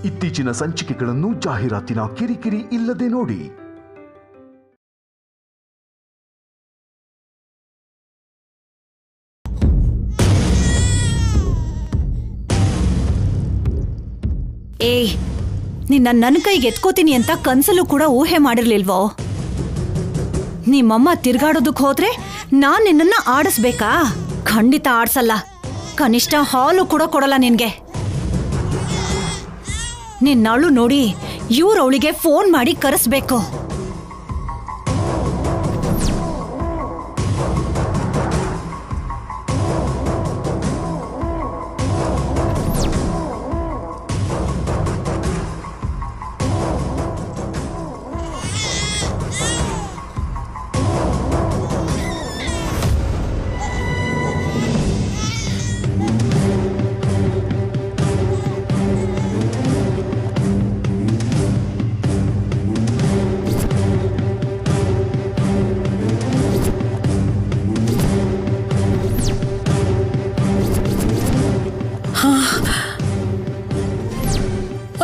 ಇತ್ತೀಚಿನ ಸಂಚಿಕೆಗಳನ್ನು ಜಾಹೀರಾತಿನ ಕಿರಿಕಿರಿ ಇಲ್ಲದೆ ನೋಡಿ. ಏಯ್, ನಿನ್ನ ನನ್ನ ಕೈಗೆ ಎತ್ಕೋತೀನಿ ಅಂತ ಕನ್ಸಲ್ಲೂ ಕೂಡ ಊಹೆ ಮಾಡಿರ್ಲಿಲ್ವೋ? ನಿಮ್ಮಮ್ಮ ತಿರ್ಗಾಡೋದಕ್ಕೆ ಹೋದ್ರೆ ನಾನ್ ನಿನ್ನನ್ನ ಆಡಿಸ್ಬೇಕಾ? ಖಂಡಿತ ಆಡ್ಸಲ್ಲ. ಕನಿಷ್ಠ ಹಾಲು ಕೂಡ ಕೊಡಲ್ಲ ನಿನ್ಗೆ. ನಿನ್ನಳು ನೋಡಿ ಇವ್ರವಳಿಗೆ ಫೋನ್ ಮಾಡಿ ಕರೆಸ್ಬೇಕು.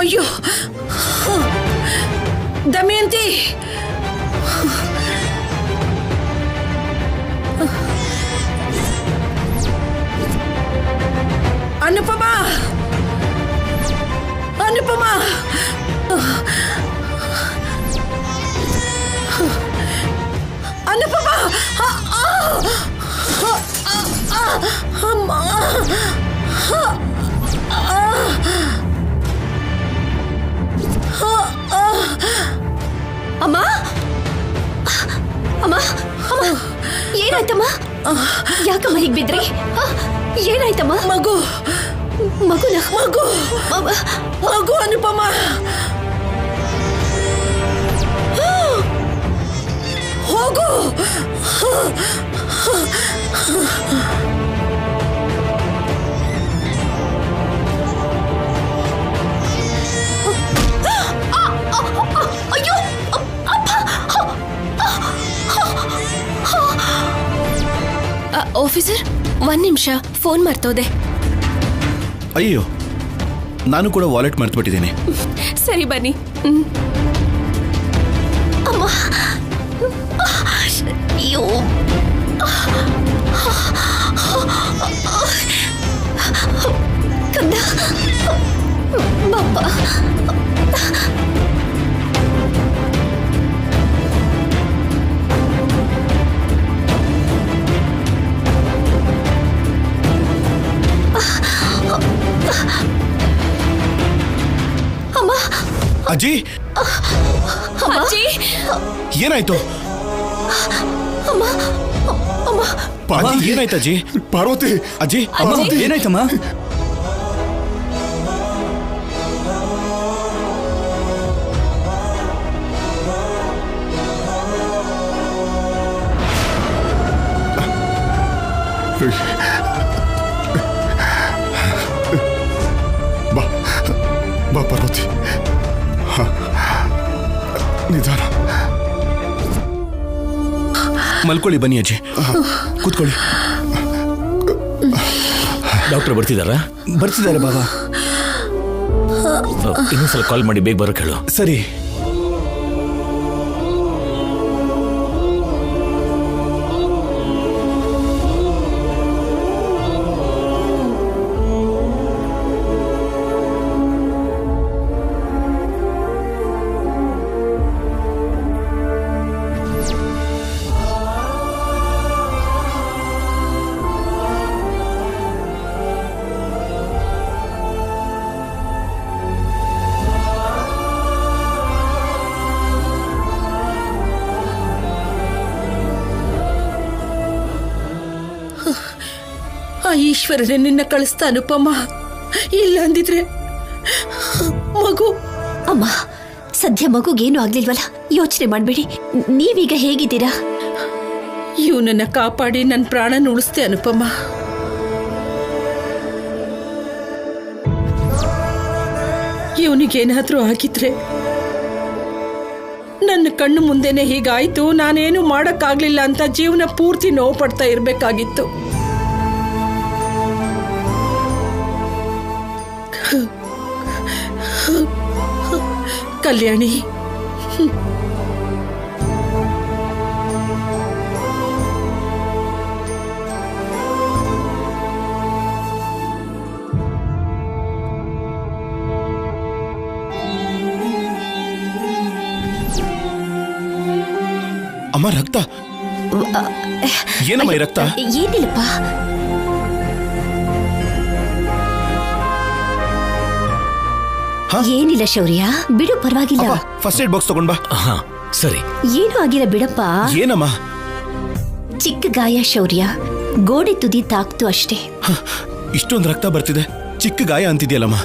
ಅಯ್ಯೋ, ದಮಯಂತಿ, ಅನುಪಮ, ಅನುಪಮ, ಅನುಪಮ, ಅಮ್ಮ, ಅಮ್ಮ, ಅಮ್ಮ, ಅಮ್ಮ, ಏನಾಯ್ತಮ್ಮ? ಯಾಕಮ್ಮ ಹೀಗ್ ಬಿದ್ರಿ? ಏನಾಯ್ತಮ್ಮ? ಮಗು, ಮಗುನ ಮಗು, ಮಗು ಅನುಪಮ. ಹೋಗು. ಅಯ್ಯೋ, ಆಫೀಸರ್, 1 ನಿಮಿಷ, ಫೋನ್ ಮರ್ತೋದೆ. ಅಯ್ಯೋ, ನಾನು ಕೂಡ ವಾಲೆಟ್ ಮರ್ತುಬಿಟ್ಟಿದ್ದೀನಿ. ಸರಿ ಬನ್ನಿ. ಅಮ್ಮ, ಅಯ್ಯೋ, ಕಂದ, ಬಾಪ. ಅಮ್ಮ, ಅಜ್ಜಿ, ಅಜ್ಜಿ, ಏನಾಯ್ತು? ಅಮ್ಮ, ಅಮ್ಮ, ಅಜ್ಜಿ, ಏನಾಯ್ತು ಅಜ್ಜಿ? ಪಾರ್ವತಿ, ಅಜ್ಜಿ, ಏನಾಯ್ತಮ್ಮ? ಬಾ ಬಾ ಪಾರ್ವತಿ, ನಿಧಾನ. ಮಲ್ಕೊಳ್ಳಿ, ಬನ್ನಿ ಅಜ್ಜಿ, ಕೂತ್ಕೊಳ್ಳಿ. ಡಾಕ್ಟರ್ ಬರ್ತಿದಾರಾ? ಬರ್ತಿದ್ದಾರೆ ಬಾಬಾ. ಇನ್ನೊಂದ್ಸಲ ಕಾಲ್ ಮಾಡಿ ಬೇಗ ಬರೋಕೆ ಹೇಳು. ಸರಿ. ಆ ಈಶ್ವರನೇ ನಿನ್ನ ಕಳಿಸ್ತಾ ಅನುಪಮ. ಇಲ್ಲ ಅಂದಿದ್ರೆ ಮಗು. ಅಮ್ಮ, ಸದ್ಯ ಮಗುಗೇನು ಆಗ್ಲಿಲ್ವಲ್ಲ, ಯೋಚನೆ ಮಾಡ್ಬೇಡಿ. ನೀವೀಗ ಹೇಗಿದ್ದೀರಾ? ಇವನನ್ನ ಕಾಪಾಡಿ ನನ್ನ ಪ್ರಾಣ ಉಳಿಸ್ತೆ ಅನುಪಮ. ಇವನಿಗೇನಾದ್ರೂ ಆಗಿದ್ರೆ, ನನ್ನ ಕಣ್ಣು ಮುಂದೆನೆ ಹೀಗಾಯ್ತು, ನಾನೇನು ಮಾಡಕ್ಕಾಗ್ಲಿಲ್ಲ ಅಂತ ಜೀವನ ಪೂರ್ತಿ ನೋವು ಪಡ್ತಾ ಇರ್ಬೇಕಾಗಿತ್ತು. ಕಲ್ಯಾಣಿ, ಅಮ್ಮ ರಕ್ತ ಏನಮ್ಮ ಈ ರಕ್ತ? ಏನಿಲ್ಲಪ್ಪ. ಏನಿಲ್ಲ ಶೌರ್ಯ, ಬಿಡು, ಪರವಾಗಿಲ್ಲ. ಫಸ್ಟ್ ಏಡ್ ಬಾಕ್ಸ್ ತಗೊಂಡ್ ಬಾ. ಹಾ ಸರಿ. ಏನು ಆಗಿಲ್ಲ ಬಿಡಪ್ಪ. ಏನಮ್ಮ? ಚಿಕ್ಕ ಗಾಯ ಶೌರ್ಯ, ಗೋಡೆ ತುದಿ ತಾಕ್ತು ಅಷ್ಟೇ. ಇಷ್ಟೊಂದು ರಕ್ತ ಬರ್ತಿದೆ, ಚಿಕ್ಕ ಗಾಯ ಅಂತಿದ್ಯಲ್ಲಮ್ಮ.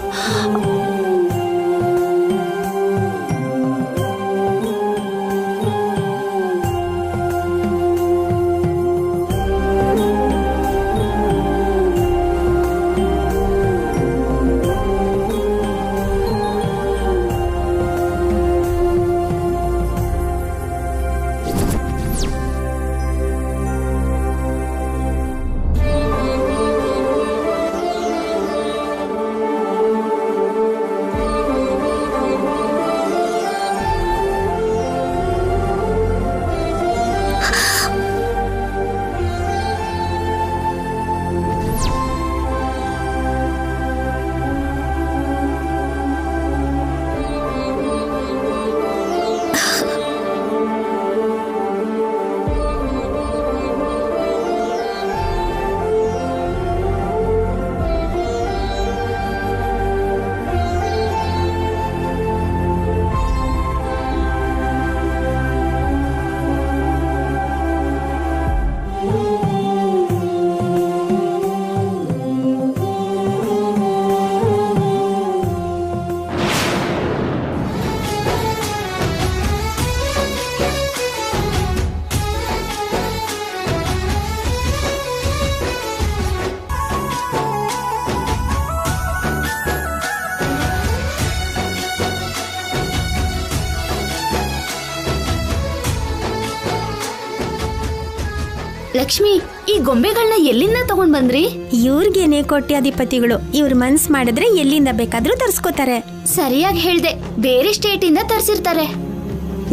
ಲಕ್ಷ್ಮಿ, ಈ ಗೊಂಬೆಗಳನ್ನ ಎಲ್ಲಿಂದ ತಗೊಂಡ್ ಬಂದ್ರಿ? ಇವ್ರಿಗೇನೆ ಕೋಟ್ಯಾಧಿಪತಿಗಳು, ಇವ್ರ ಮನ್ಸ್ ಮಾಡಿದ್ರೆ ಎಲ್ಲಿಂದ ಬೇಕಾದ್ರೂ ತರ್ಸ್ಕೋತಾರೆ. ಸರಿಯಾಗಿ ಹೇಳ್ದೆ, ಬೇರೆ ಸ್ಟೇಟ್ ಇಂದ ತರ್ಸಿರ್ತಾರೆ.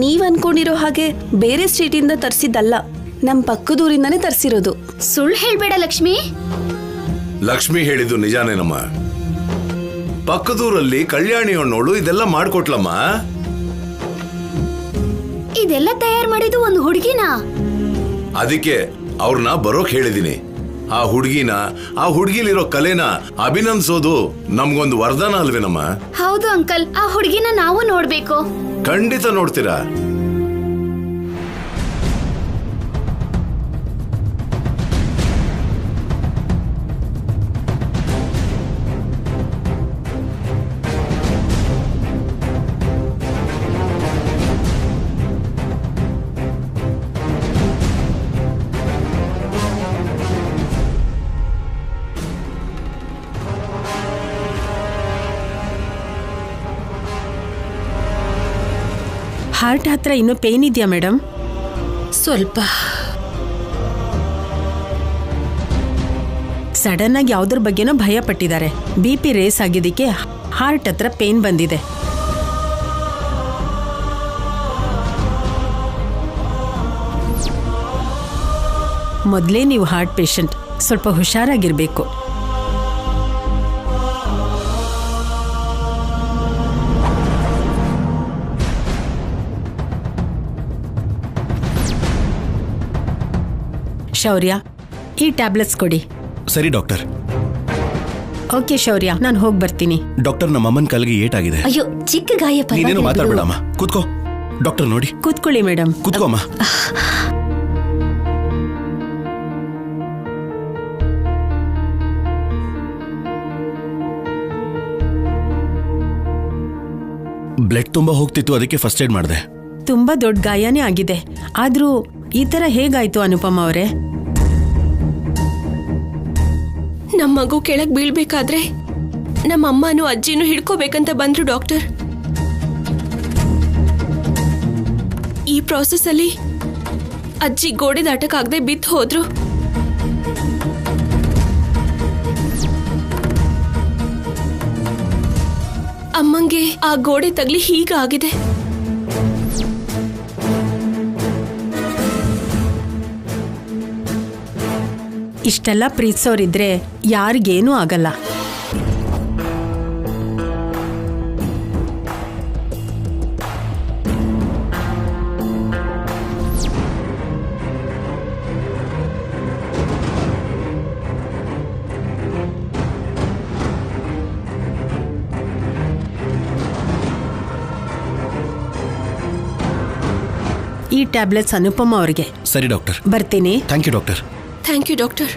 ನೀವ್ ಅನ್ಕೊಂಡಿರೋ ಹಾಗೆ ಬೇರೆ ಸ್ಟೇಟ್ ಇಂದ ತರ್ಸಿದ್ದಲ್ಲ, ನಮ್ ಪಕ್ಕದೂರಿಂದಾನೇ ತರ್ಸಿರೋದು. ಸುಳ್ಳು ಹೇಳ್ಬೇಡ ಲಕ್ಷ್ಮಿ. ಲಕ್ಷ್ಮಿ ಹೇಳಿದ್ದು ನಿಜಾನೇನಮ್ಮ. ಪಕ್ಕದೂರಲ್ಲಿ ಕಲ್ಯಾಣಿ ಅನ್ನೋಳು ಇದೆಲ್ಲ ಮಾಡ್ಕೊಟ್ಲಮ್ಮ. ಇದೆಲ್ಲ ತಯಾರು ಮಾಡಿದ್ದು ಒಂದು ಹುಡುಗಿನ. ಅದಕ್ಕೆ ಅವ್ರನ್ನ ಬರೋಕ್ ಹೇಳಿದೀನಿ. ಆ ಹುಡುಗಿಲಿರೋ ಕಲೆನ ಅಭಿನಂದಿಸೋದು ನಮ್ಗೊಂದು ವರದಾನ ಅಲ್ವೇನಮ್ಮ? ಹೌದು ಅಂಕಲ್, ಆ ಹುಡುಗಿನ ನಾವು ನೋಡ್ಬೇಕು. ಖಂಡಿತ ನೋಡ್ತೀರಾ. ಹಾರ್ಟ್ ಹತ್ರ ಇನ್ನೂ ಪೇನ್ ಇದೆಯಾ ಮೇಡಮ್? ಸ್ವಲ್ಪ. ಸಡನ್ ಆಗಿ ಯಾವ್ದ್ರ ಬಗ್ಗೆನೋ ಭಯ ಪಟ್ಟಿದ್ದಾರೆ. BP ರೇಸ್ ಆಗಿದ್ದಕ್ಕೆ ಹಾರ್ಟ್ ಹತ್ರ ಪೇನ್ ಬಂದಿದೆ. ಮೊದಲೇ ನೀವು ಹಾರ್ಟ್ ಪೇಷಂಟ್, ಸ್ವಲ್ಪ ಹುಷಾರಾಗಿರ್ಬೇಕು. ಶೌರ್ಯ, ಈ ಟ್ಯಾಬ್ಲೆಟ್ಸ್ ಕೊಡಿ. ಸರಿ ಡಾಕ್ಟರ್. ಓಕೆ ಶೌರ್ಯ, ನಾನು ಹೋಗಿ ಬರ್ತೀನಿ. ಡಾಕ್ಟರ್, ನಮ್ಮ ಅಮ್ಮನ ಕಾಲಿಗೆ ಏಟಾಗಿದೆ. ಅಯ್ಯೋ, ಚಿಕ್ಕ ಗಾಯ. ನೀನೇನು ಮಾತಾಡ್ಬೇಡಮ್ಮ, ಕೂತ್ಕೋ. ಡಾಕ್ಟರ್ ನೋಡಿ. ಕೂತ್ಕೊಳ್ಳಿ ಮೇಡಮ್. ಕೂತ್ಕೋಮ್ಮ. ಬ್ಲಡ್ ತುಂಬಾ ಹೋಗ್ತಿತ್ತು, ಅದಕ್ಕೆ ಫಸ್ಟ್ ಏಡ್ ಮಾಡಿದೆ. ತುಂಬಾ ದೊಡ್ಡ ಗಾಯನೇ ಆಗಿದೆ. ಆದ್ರೂ ಈ ತರ ಹೇಗಾಯ್ತು ಅನುಪಮ ಅವರೇ? ನಮ್ಮ ಮಗು ಕೆಳಗ್ ಬೀಳ್ಬೇಕಾದ್ರೆ ನಮ್ಮ ಅಮ್ಮನೂ ಅಜ್ಜಿನೂ ಹಿಡ್ಕೋಬೇಕಂತ ಬಂದ್ರು ಡಾಕ್ಟರ್. ಈ ಪ್ರಾಸೆಸ್ ಅಲ್ಲಿ ಅಜ್ಜಿ ಗೋಡೆ ದಾಟಕ್ಕಾಗದೆ ಬಿದ್ದು ಹೋದ್ರು. ಅಮ್ಮಂಗೆ ಆ ಗೋಡೆ ತಗ್ಲಿ ಹೀಗಾಗಿದೆ. ಇಷ್ಟೆಲ್ಲ ಪ್ರೀತಿಸೋರಿದ್ರೆ ಯಾರಿಗೇನೂ ಆಗಲ್ಲ. ಈ ಟ್ಯಾಬ್ಲೆಟ್ಸ್ ಅನುಪಮ ಅವರಿಗೆ. ಸರಿ ಡಾಕ್ಟರ್. ಬರ್ತೀನಿ. Thank you doctor. Thank you doctor.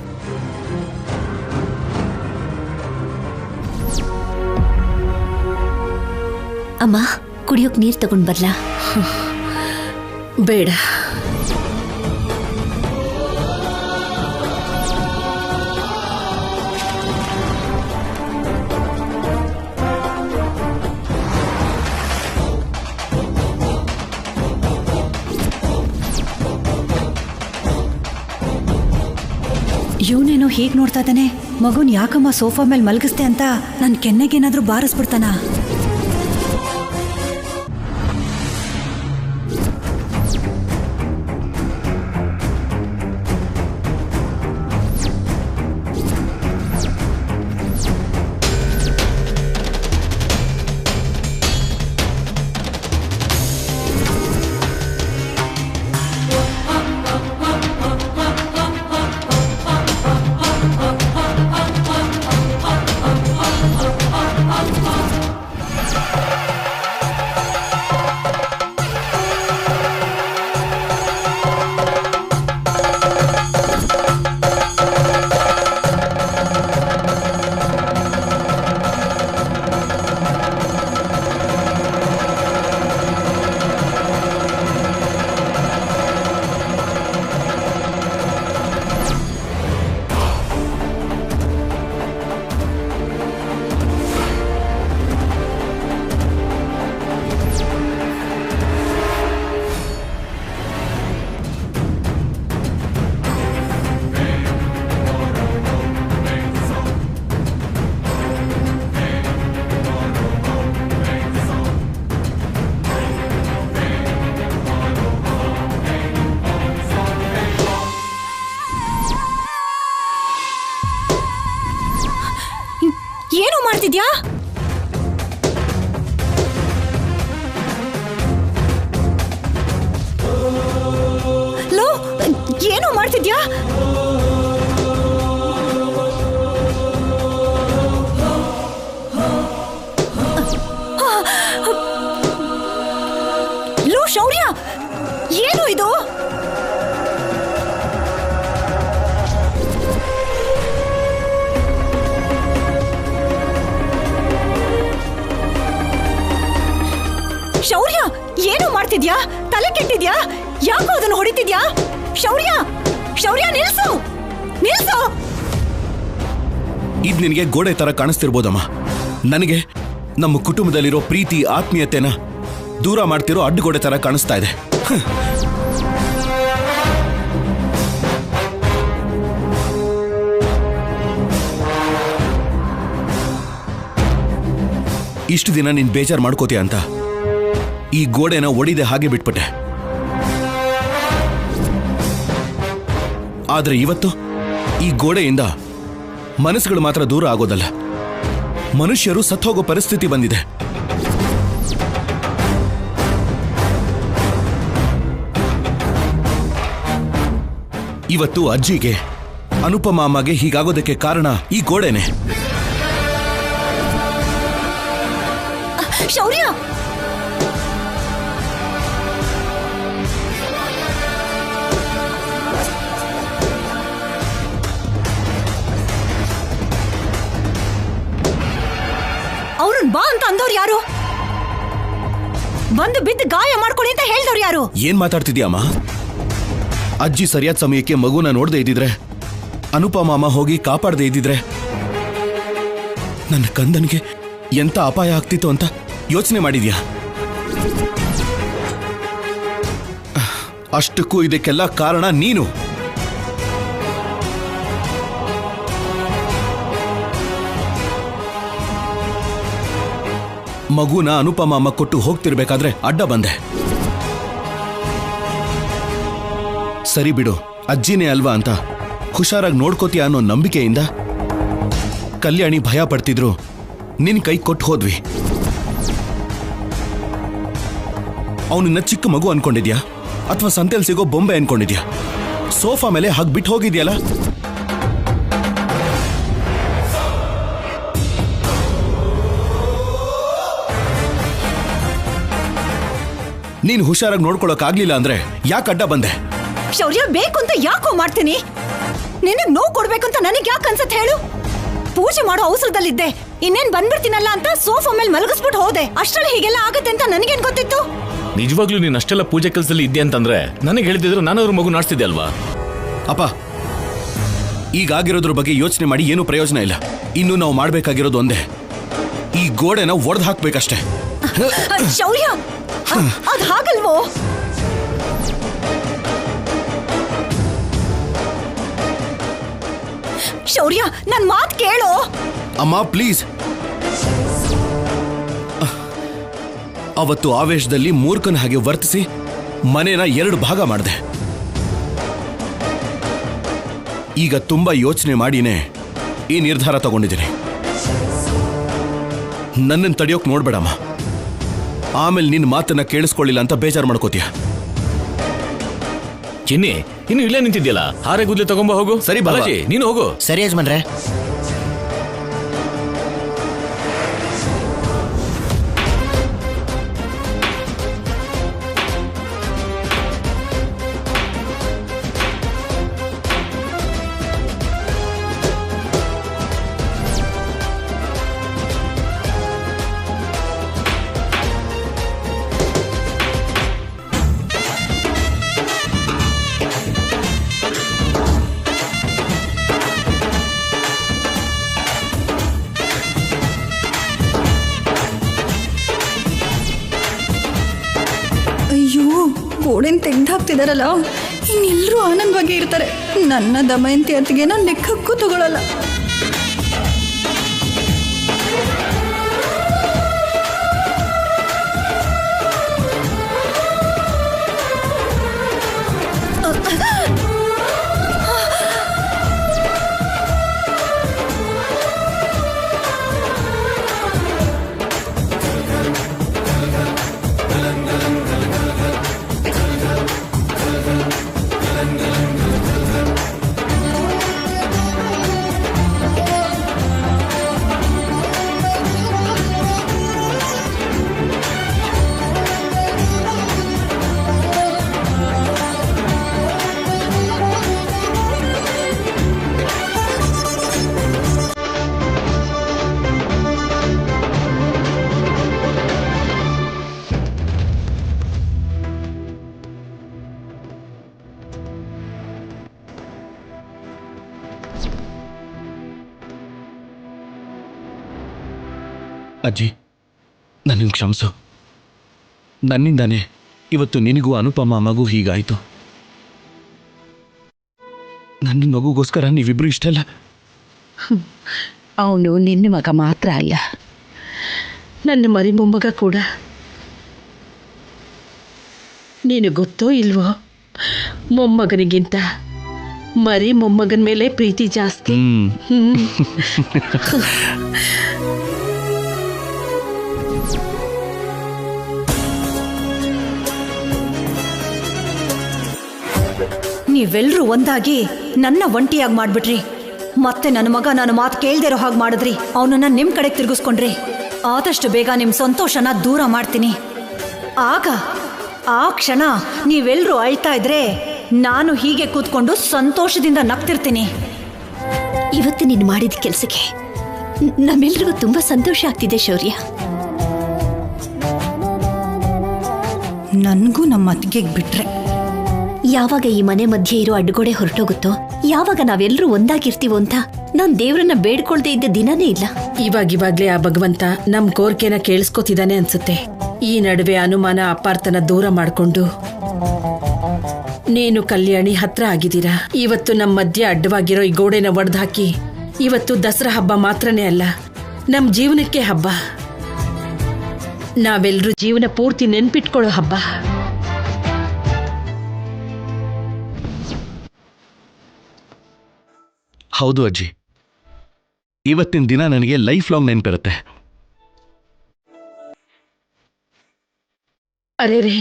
ಅಮ್ಮ, ಕುಡಿಯೋಕ್ ನೀರ್ ತಗೊಂಡ್ ಬರ್ಲಾ? ಬೇಡ. ಇವನೇನೋ ಹೀಗೆ ನೋಡ್ತಾ ಇದ್ದಾನೆ. ಮಗುನ್ ಯಾಕಮ್ಮ ಸೋಫಾ ಮೇಲೆ ಮಲಗಿಸ್ತೆ ಅಂತ ನನ್ನ ಕೆನ್ನೆಗೇನಾದ್ರೂ ಬಾರಿಸ್ಬಿಡ್ತಾನ? ಏನು ಮಾಡ್ತಿದ್ಯಾ? ಲೋ, ಏನು ಮಾಡ್ತಿದ್ಯಾ? ಲೋ ಶೌರ್ಯ, ಏನು ಇದು? ಶೌರ್ಯ, ಏನು ಮಾಡ್ತಿದ್ಯಾ? ತಲೆ ಕೆಟ್ಟಿದ್ಯಾ? ಯಾಕೋ ಅದನ್ನು ಹೊಡಿತಿದ್ಯಾ? ಶೌರ್ಯ, ಶೌರ್ಯ, ನಿಲ್ಸು, ನಿಲ್ಸು. ಇದ್ ನಿನಗೆ ಗೋಡೆ ತರ ಕಾಣಿಸ್ತಿರ್ಬೋದಮ್ಮ. ನನಗೆ ನಮ್ಮ ಕುಟುಂಬದಲ್ಲಿರೋ ಪ್ರೀತಿ ಆತ್ಮೀಯತೆನ ದೂರ ಮಾಡ್ತಿರೋ ಅಡ್ಡಗೋಡೆ ತರ ಕಾಣಿಸ್ತಾ ಇದೆ. ಇಷ್ಟು ದಿನ ನೀನ್ ಬೇಜಾರು ಮಾಡ್ಕೋತೀಯ ಅಂತ ಈ ಗೋಡೆನ ಒಡಿದೆ ಹಾಗೆ ಬಿಟ್ಬಿಟ್ಟೆ. ಆದ್ರೆ ಇವತ್ತು ಈ ಗೋಡೆಯಿಂದ ಮನಸ್ಸುಗಳು ಮಾತ್ರ ದೂರ ಆಗೋದಲ್ಲ, ಮನುಷ್ಯರು ಸತ್ತೋಗೋ ಪರಿಸ್ಥಿತಿ ಬಂದಿದೆ. ಇವತ್ತು ಅಜ್ಜಿಗೆ, ಅನುಪಮ ಅಮ್ಮಗೆ ಹೀಗಾಗೋದಕ್ಕೆ ಕಾರಣ ಈ ಗೋಡೆನೆ. ಶೌರ್ಯ, ಅವ್ರನ್ ಬಾ ಅಂತ ಅಂದವ್ರು ಯಾರು? ಬಂದು ಬಿದ್ದು ಗಾಯ ಮಾಡ್ಕೊಡಿ ಅಂತ ಹೇಳ್ದವ್ರು ಯಾರು? ಏನ್ ಮಾತಾಡ್ತಿದ್ಯಮ್ಮ? ಅಜ್ಜಿ ಸರಿಯಾದ ಸಮಯಕ್ಕೆ ಮಗುನ ನೋಡದೆ ಇದ್ದಿದ್ರೆ, ಅನುಪಮ ಅಮ್ಮ ಹೋಗಿ ಕಾಪಾಡದೆ ಇದ್ದಿದ್ರೆ ನನ್ನ ಕಂದನಿಗೆ ಎಂತ ಅಪಾಯ ಆಗ್ತಿತ್ತು ಅಂತ ಯೋಚನೆ ಮಾಡಿದ್ಯಾ? ಅಷ್ಟಕ್ಕೂ ಇದಕ್ಕೆಲ್ಲ ಕಾರಣ ನೀನು. ಮಗುನ ಅನುಪಮ ಅಮ್ಮ ಕೊಟ್ಟು ಹೋಗ್ತಿರ್ಬೇಕಾದ್ರೆ ಅಡ್ಡ ಬಂದೆ. ಸರಿ ಬಿಡು, ಅಜ್ಜಿನೇ ಅಲ್ವಾ ಅಂತ ಹುಷಾರಾಗಿ ನೋಡ್ಕೋತೀಯ ಅನ್ನೋ ನಂಬಿಕೆಯಿಂದ ಕಲ್ಯಾಣಿ ಭಯ ಪಡ್ತಿದ್ರು ನಿನ್ ಕೈ ಕೊಟ್ಟು ಹೋದ್ವಿ. ಅವನನ್ನ ಚಿಕ್ಕ ಮಗು ಅನ್ಕೊಂಡಿದ್ಯಾ ಅಥವಾ ಸಂತೆಲ್ ಸಿಗೋ ಬೊಂಬೆ ಅನ್ಕೊಂಡಿದ್ಯಾ? ಸೋಫಾ ಮೇಲೆ ಹಾಗೆ ಬಿಟ್ಟು ಹೋಗಿದ್ಯಲ್ಲ. ನೀನ್ ಹುಷಾರಾಗಿ ನೋಡ್ಕೊಳಕ್ ಆಗ್ಲಿಲ್ಲ ಅಂದ್ರೆ ಯಾಕೆ ಅಡ್ಡ ಬಂದೆ? ಶೌರ್ಯ, ಬೇಕು ಅಂತ ಯಾಕೋ ಮಾಡ್ತೀನಿ? ನಿನಗ್ ನೋವು ಕೊಡ್ಬೇಕಂತ ನನಗ್ ಯಾಕೆ ಅನ್ಸತ್ ಹೇಳು? ಪೂಜೆ ಮಾಡೋ ಅವಸರದಲ್ಲಿದ್ದೆ, ಇನ್ನೇನ್ ಬಂದ್ಬಿಡ್ತೀನಲ್ಲ ಅಂತ ಸೋಫಾ ಮೇಲೆ ಮಲಗಿಸ್ಬಿಟ್ಟು ಹೋದೆ. ಅಷ್ಟ್ರಲ್ಲಿ ಹೀಗೆಲ್ಲ ಆಗತ್ತೆ ಅಂತ ನನಗೇನ್ ಗೊತ್ತಿತ್ತು? ನಿಜವಾಗ್ಲೂ ನೀನ್ ಅಷ್ಟೆಲ್ಲ ಪೂಜೆ ಕೆಲಸದಲ್ಲಿ ಇದ್ದೆ ಅಂತಂದ್ರೆ ನನಗೆ ಹೇಳಿದ್ರು ನಾನು ಅವ್ರ ಮಗು ನಾಡ್ಸ್ತಿದ್ದೆ ಅಲ್ವಾ? ಅಪ್ಪ, ಈಗಾಗಿರೋದ್ರ ಬಗ್ಗೆ ಯೋಚನೆ ಮಾಡಿ ಏನೂ ಪ್ರಯೋಜನ ಇಲ್ಲ. ಇನ್ನು ನಾವು ಮಾಡ್ಬೇಕಾಗಿರೋದು ಒಂದೇ, ಈ ಗೋಡೆನ ಒಡೆದು ಹಾಕ್ಬೇಕಷ್ಟೇ. ಶೌರ್ಯ, ಅದ್ ಹಾಗಲ್ವೋ? ಶೌರ್ಯ, ನನ್ ಮಾತ್ ಕೇಳೋ. ಅಮ್ಮ ಪ್ಲೀಸ್. ಅವತ್ತು ಆವೇಶದಲ್ಲಿ ಮೂರ್ಖನ ಹಾಗೆ ವರ್ತಿಸಿ ಮನೇನ 2 ಭಾಗ ಮಾಡಿದೆ. ಈಗ ತುಂಬಾ ಯೋಚನೆ ಮಾಡಿನೇ ಈ ನಿರ್ಧಾರ ತಗೊಂಡಿದ್ದೀನಿ. ನನ್ನನ್ನು ತಡೆಯೋಕ್ ನೋಡ್ಬೇಡಮ್ಮ. ಆಮೇಲೆ ನಿನ್ನ ಮಾತನ್ನ ಕೇಳಿಸ್ಕೊಳ್ಳಿಲ್ಲ ಅಂತ ಬೇಜಾರು ಮಾಡ್ಕೋತೀಯ. ಚಿನ್ನಿ, ಇನ್ನು ಇಲ್ಲೇ ನಿಂತಿದ್ಯಲ್ಲ, ಹಾರೆ ಗುದ್ಲೆ ತಗೊಂಬ ಹೋಗು. ಸರಿ ಬಾಲಾಜಿ, ನೀನು ಹೋಗು. ಸರಿ ಯಜಮಾನ್ರೆ. ಗೋಡೆನ ತೆಗ್ದಾಕ್ತಿದಾರಲ್ಲ, ಇನ್ನೆಲ್ಲರೂ ಆನಂದವಾಗಿ ಇರ್ತಾರೆ. ನನ್ನ ದಮಯಂತಿ ಅತ್ತಿಗೆ ನಾನು ಲೆಕ್ಕಕ್ಕೂ ತಗೊಳ್ಳಲ್ಲ. ಅಜ್ಜಿ, ನನ್ನನ್ನು ಕ್ಷಮಿಸು. ನನ್ನಿಂದಾನೇ ಇವತ್ತು ನಿನಗೂ ಅನುಪಮ ಮಗು ಹೀಗಾಯಿತು. ನನ್ನ ಮಗುಗೋಸ್ಕರ ನೀವಿಬ್ರು ಇಷ್ಟಲ್ಲ. ಅವನು ನಿನ್ನ ಮಗ ಮಾತ್ರ ಅಲ್ಲ, ನನ್ನ ಮರಿ ಮೊಮ್ಮಗ ಕೂಡ. ನೀನು ಗೊತ್ತೋ ಇಲ್ವೋ, ಮೊಮ್ಮಗನಿಗಿಂತ ಮರಿ ಮೊಮ್ಮಗನ ಮೇಲೆ ಪ್ರೀತಿ ಜಾಸ್ತಿ. ನೀವೆಲ್ರೂ ಒಂದಾಗಿ ನನ್ನ ಒಂಟಿಯಾಗಿ ಮಾಡ್ಬಿಟ್ರಿ. ಮತ್ತೆ ನನ್ನ ಮಗ ನನ್ನ ಮಾತು ಕೇಳ್ದಿರೋ ಹಾಗೆ ಮಾಡಿದ್ರಿ. ಅವನನ್ನ ನಿಮ್ ಕಡೆಗೆ ತಿರುಗಿಸ್ಕೊಂಡ್ರಿ. ಆದಷ್ಟು ಬೇಗ ನಿಮ್ಮ ಸಂತೋಷನ ದೂರ ಮಾಡ್ತೀನಿ. ಆಗ ಆ ಕ್ಷಣ ನೀವೆಲ್ರೂ ಅಳ್ತಾ ಇದ್ರೆ ನಾನು ಹೀಗೆ ಕೂತ್ಕೊಂಡು ಸಂತೋಷದಿಂದ ನಗ್ತಿರ್ತೀನಿ. ಇವತ್ತು ನೀನು ಮಾಡಿದ ಕೆಲಸಕ್ಕೆ ನಮ್ಮೆಲ್ರಿಗೂ ತುಂಬಾ ಸಂತೋಷ ಆಗ್ತಿದೆ ಶೌರ್ಯ. ನನಗೂ ನಮ್ಮ ಅತ್ತಿಗೆಗೆ ಬಿಟ್ರೆ ಯಾವಾಗ ಈ ಮನೆ ಮಧ್ಯೆ ಇರೋ ಅಡ್ಡಗೋಡೆ ಹೊರಟೋಗುತ್ತೋ, ಯಾವಾಗ ನಾವೆಲ್ಲರೂ ಒಂದಾಗಿರ್ತೀವೋ ಅಂತ ನಾನ್ ದೇವ್ರನ್ನ ಬೇಡ್ಕೊಳ್ದೇ ಇದ್ದ ದಿನನೇ ಇಲ್ಲ. ಇವಾಗ್ಲೇ ಆ ಭಗವಂತ ನಮ್ ಕೋರಿಕೆನ ಕೇಳಿಸ್ಕೊತಿದ್ದಾನೆ ಅನ್ಸುತ್ತೆ. ಈ ನಡುವೆ ಅನುಮಾನ ಅಪಾರ್ಥನ ದೂರ ಮಾಡ್ಕೊಂಡು ನೀನು ಕಲ್ಯಾಣಿ ಹತ್ರ ಆಗಿದ್ದೀರಾ. ಇವತ್ತು ನಮ್ಮ ಮಧ್ಯೆ ಅಡ್ಡವಾಗಿರೋ ಈ ಗೋಡೆನ ಒಡೆದಾಕಿ ಇವತ್ತು ದಸರಾ ಹಬ್ಬ ಮಾತ್ರನೇ ಅಲ್ಲ, ನಮ್ ಜೀವನಕ್ಕೆ ಹಬ್ಬ. ನಾವೆಲ್ಲರೂ ಜೀವನ ಪೂರ್ತಿ ನೆನ್ಪಿಟ್ಕೊಳ್ಳೋ ಹಬ್ಬ. ಹೌದು ಅಜ್ಜಿ, ಇವತ್ತಿನ ದಿನ ನನಗೆ ಲೈಫ್ ಲಾಂಗ್ ನೆನಪಿರುತ್ತೆ. ಅರೇ ರೇ,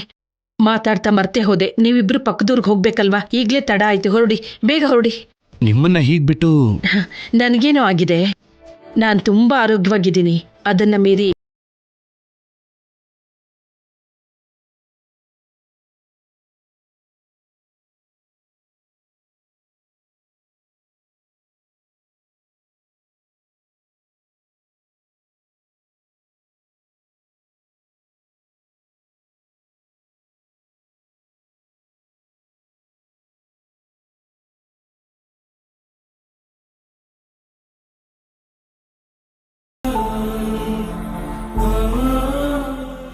ಮಾತಾಡ್ತಾ ಮರ್ತೆ ಹೋದೆ. ನೀವಿಬ್ರು ಪಕ್ಕದೂರ್ಗೆ ಹೋಗ್ಬೇಕಲ್ವಾ? ಈಗ್ಲೇ ತಡ ಆಯ್ತು, ಹೊರಡಿ, ಬೇಗ ಹೊರಡಿ. ನಿಮ್ಮನ್ನ ಹೀಗ್ಬಿಟ್ಟು ನನಗೇನೋ ಆಗಿದೆ. ನಾನು ತುಂಬಾ ಆರೋಗ್ಯವಾಗಿದ್ದೀನಿ. ಅದನ್ನ ಮೀರಿ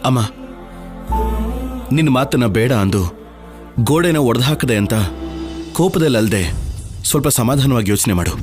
ಅಮ್ಮ, ನಿನ್ನ ಮಾತನ್ನ ಬೇಡ ಅಂದು ಗೋಡೆನ ಒಡೆದು ಹಾಕದೆ ಅಂತ ಕೋಪದಲ್ಲದೆ ಸ್ವಲ್ಪ ಸಮಾಧಾನವಾಗಿ ಯೋಚನೆ ಮಾಡು.